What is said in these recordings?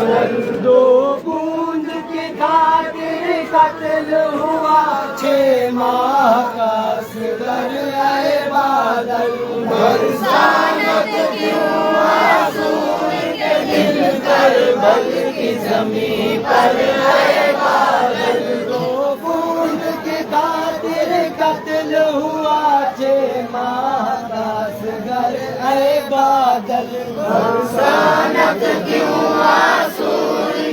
दो बूंद की खातिर कत्ल हुआ 6 माह का असगर आए बादल बरसात क्यों आंसू के दिल करबल की जमीन पर आए बादल दो बूंद की खातिर कत्ल हुआ 6 माह का असगर आए बादल बरसात क्यों आंसू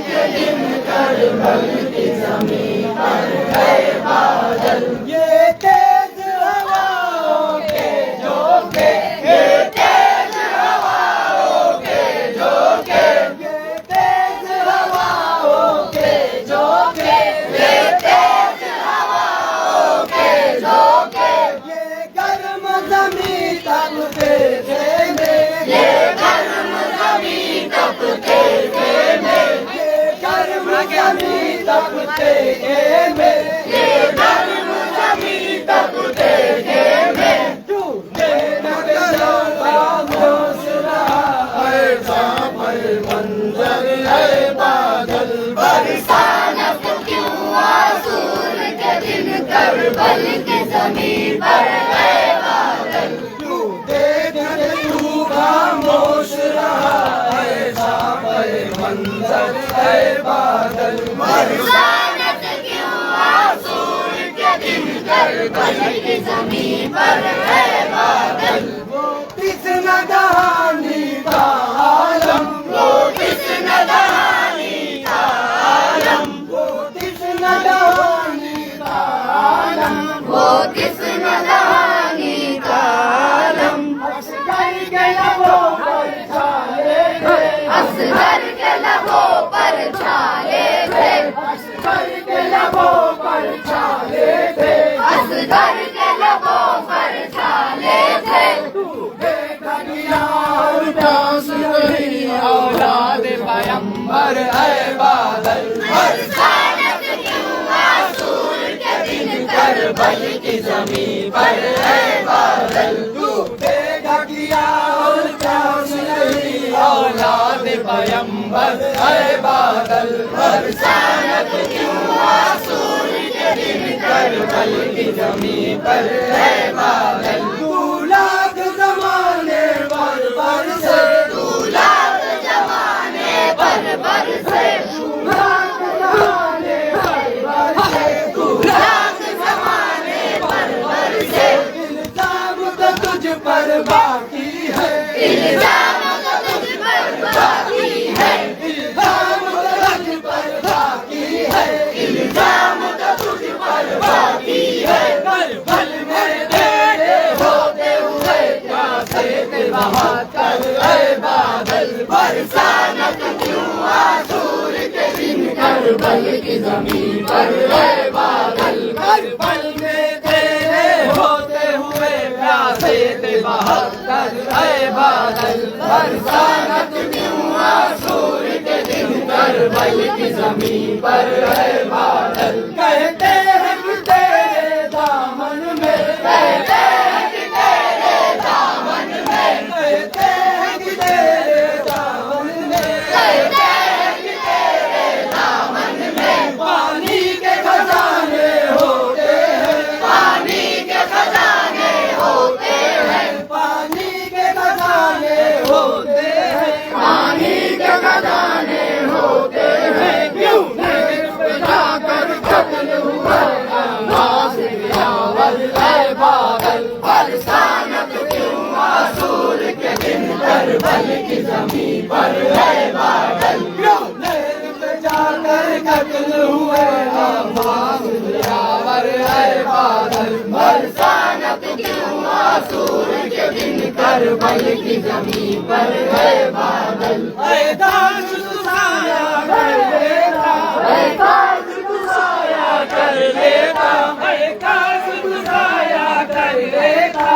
के दिन करबल की जमीन पर गए बादल ये तेज हवाओं के झोंके ये तेज हवाओं के झोंके ये तेज हवाओं के झोंके ये तेज हवाओं के झोंके ये गर्म जमीन तपते थे ये गर्म जमीन तपते थे ये गर्म जमीन तपते थे ये गर्म जमीन तपते थे टूटे नगरों का घोष रहा ऐसा पर मंजर है बादल बरसात क्यों आंसू के दिन करबल की जमीन पर गए बादल टूटे नगरों का घोष रहा ऐसा पर मंजर है बादल बरसात क्यों आंसू के दिन करबल की जमीन पर गए बादल वो किस नदानी का आलम वो किस नदानी का आलम वो किस नदानी का आलम वो किस नदानी का आलम असगर के लबों पर छाए थे असगर के लबों पर छाए थे असगर के लबों पर छाए थे असगर के लबों पर छाले थे टूटे खगिया और प्यास नहीं औलाद पैगंबर है बादल बरसात क्यों आंसू के दिन करबल की जमीन पर है बादल टूटे खगिया और प्यास नहीं औलाद पैगंबर है बादल बरसात क्यों आंसू के दिन करबल की जमीन पर है बादल 2 लाख जमाने पर से 2 लाख जमाने पर से 2 लाख जमाने पर से 2 लाख जमाने पर से इल्जाम तो तुझ पर बाकी है इल्जाम तो तुझ पर बाकी है इल्जाम तो तुझ पर बाकी है इल्जाम तो तुझ पर बाकी है करबल में तेरे होते हुए प्यासे के बहाकर है बादल बरसात क्यों आंसू के दिन करबल की जमीन पर है बादल करबल में तेरे होते हुए प्यासे के बहाकर है बादल बरसात क्यों आंसू के दिन करबल की जमीन पर है बादल कहते हैं कि तेरे दामन में कहते हैं कि तेरे दामन में कहते हैं कि तेरे दामन में कहते हैं कि तेरे दामन में पानी के खजाने होते हैं पानी के खजाने होते हैं पानी के खजाने होते हैं पानी के खजाने होते हैं क्यों पे जाकर कत्ल हुआ नाज बिलावल है बादल बरसात क्यों आंसू के दिन करबल की जमीन पर है बादल क्यों पे जाकर कत्ल हुए नाज बिलावल है बादल बरसात क्यों आंसू के दिन करबल की जमीन पर है बादल ऐ दास तुसाया कर लेता ऐ काश तुसाया कर लेता ऐ काश तुसाया कर लेता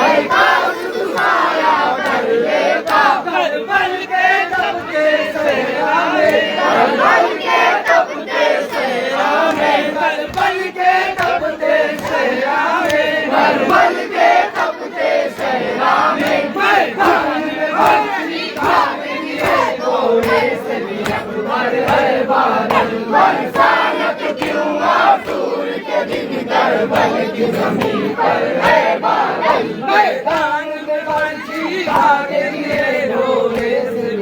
ऐ काश तुसाया कर लेता करबल के तबके से आए करबल के तपते सहरा में करबल के तबके से आए करबल के तपते सहरा में मैदान में भर्ती खाने की है थोड़े से पर है बादल बरसात क्यों आसूर के दिन करबल की जमीन पर है बादल मैदान में बंशी भागे गिरे ढोले से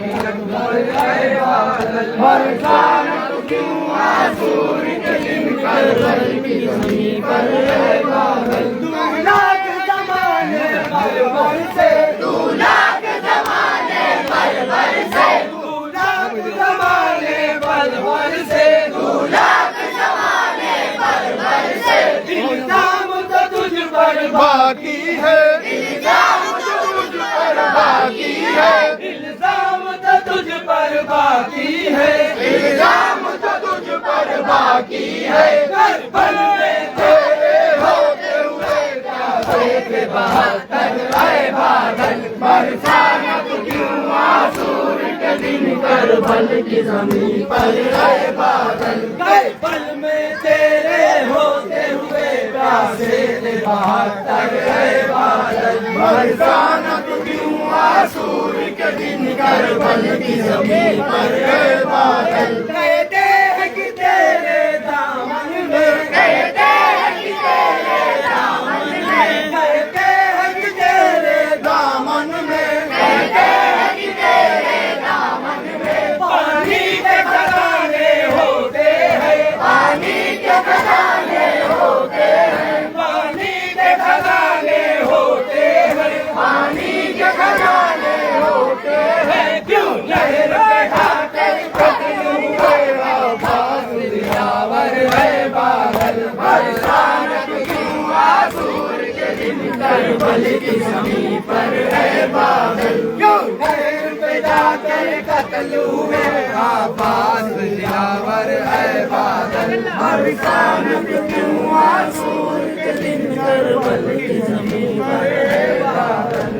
पर है बादल बरसात क्यों आसूर के दिन करबल की जमीन पर है बादल 2 लाख जमाने पर बरसे 2 लाख जमाने पर बरसे 2 लाख जमाने पर बरसे 2 लाख जमाने पर बरसे इल्जाम तो तुझ पर बाकी है इल्जाम तो तुझ पर बाकी है इल्जाम तो तुझ पर बाकी है इल्जाम तो तुझ पर बाकी है करबल में तेरे होते हुए प्यासे के 72 है बादल बरसात क्यों आसूर के दिन करबल की जमीन पर है बादल करबल में तेरे होते हुए प्यासे के 72 है बादल बरसात क्यों आसूर के दिन करबल की जमीन पर है बादल कहते हैं कि तेरे दामन में कहते हैं कि तेरे दामन में कहते हैं कि तेरे दामन में कहते हैं कि तेरे दामन में पानी के खजाने होते हैं पानी के खजाने होते हैं पानी के खजाने होते हैं पानी के खजाने होते हैं क्यों लहर बैठाते कतलू हुए आवाज दिलावर है बादल बरसात क्यों आसूर के दिन करबल की जमीन पर है बादल क्यों लहर बैठाते कतलू हुए आवाज दिलावर है बादल बरसात क्यों आसूर के दिन करबल की जमीन पर है बादल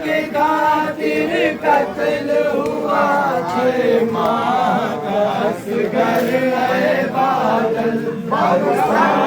के खातिर कत्ल हुआ 6 माह का असगर है बादल बरसात